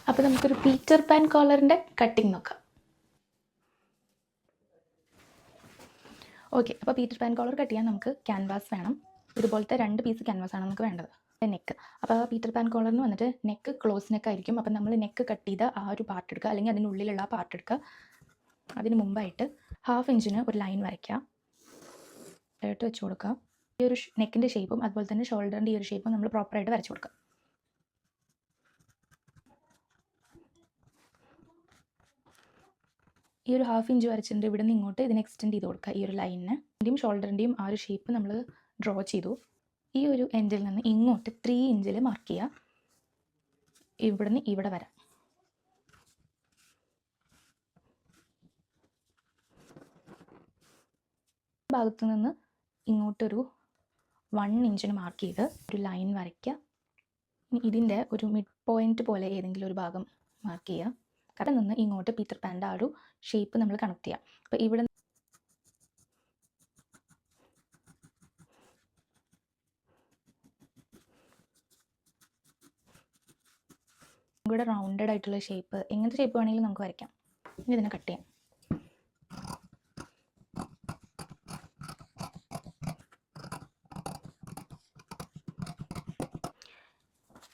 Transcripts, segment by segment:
അപ്പോൾ നമുക്കൊരു Peter pan കോളറിൻ്റെ cutting നോക്കാം. ഓക്കെ, അപ്പോൾ പീറ്റർ പാൻ കോളർ കട്ട് ചെയ്യാൻ നമുക്ക് ക്യാൻവാസ് വേണം. ഇതുപോലത്തെ 2 പീസ് ക്യാൻവാസാണ് നമുക്ക് വേണ്ടത്. നെക്ക്, അപ്പോൾ പീറ്റർ പാൻ കോളറിന് വന്നിട്ട് നെക്ക് ക്ലോസ് നെക്ക് ആയിരിക്കും. അപ്പം നമ്മൾ നെക്ക് കട്ട് ചെയ്ത ആ ഒരു പാർട്ട് എടുക്കുക, അല്ലെങ്കിൽ അതിനുള്ളിലുള്ള ആ പാർട്ട് എടുക്കുക. അതിന് മുമ്പായിട്ട് 1/2 ഇഞ്ചിന് ഒരു ലൈൻ വരയ്ക്കുക, ഇട്ട് വെച്ച് കൊടുക്കുക. ഈ ഒരു നെക്കിൻ്റെ ഷേപ്പും അതുപോലെ തന്നെ ഷോൾഡറിൻ്റെ ഈ ഒരു ഷേപ്പും നമ്മൾ പ്രോപ്പറായിട്ട് വരച്ച് കൊടുക്കുക. ഈ ഒരു 1/2 ഇഞ്ച് വരച്ചിട്ടുണ്ട്. ഇവിടെ നിന്ന് ഇങ്ങോട്ട് ഇതിനെ എക്സ്റ്റെൻഡ് ചെയ്ത് കൊടുക്കുക. ഈ ഒരു ലൈനിന് ഇതിൻ്റെയും ഷോൾഡറിൻ്റെയും ആ ഒരു ഷേപ്പ് നമ്മൾ ഡ്രോ ചെയ്തു. ഈ ഒരു എൻഡിൽ നിന്ന് ഇങ്ങോട്ട് 3 ഇഞ്ചിൽ മാർക്ക് ചെയ്യുക. ഇവിടുന്ന് ഇവിടെ വരാം. ഭാഗത്തു നിന്ന് ഇങ്ങോട്ടൊരു 1 ഇഞ്ചിന് മാർക്ക് ചെയ്ത് ഒരു ലൈൻ വരയ്ക്കുക. ഇതിൻ്റെ ഒരു മിഡ് പോയിന്റ് പോലെ ഏതെങ്കിലും ഒരു ഭാഗം മാർക്ക് ചെയ്യുക. അവിടെ നിന്ന് ഇങ്ങോട്ട് പീറ്റർ പാൻ്റെ ആ ഒരു ഷേപ്പ് നമ്മൾ കണക്ട് ചെയ്യാം. അപ്പോൾ ഇവിടെ ഇവിടെ റൗണ്ടഡ് ആയിട്ടുള്ള ഷേപ്പ്, എങ്ങനത്തെ ഷേപ്പ് വേണമെങ്കിലും നമുക്ക് വരയ്ക്കാം. ഇനി ഇതിനെ കട്ട് ചെയ്യാം.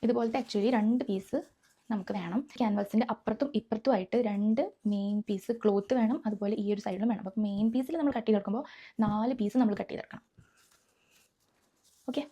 ഇതുപോലത്തെ ആക്ച്വലി 2 പീസ് നമുക്ക് വേണം. ക്യാൻവാസിൻ്റെ അപ്പുറത്തും ഇപ്പുറത്തുമായിട്ട് 2 മെയിൻ പീസ് ക്ലോത്ത് വേണം, അതുപോലെ ഈ ഒരു സൈഡിലും വേണം. അപ്പോൾ മെയിൻ പീസിൽ നമ്മൾ കട്ട് ചെയ്തെടുക്കുമ്പോൾ 4 പീസ് നമ്മൾ കട്ട് ചെയ്തെടുക്കണം. ഓക്കെ.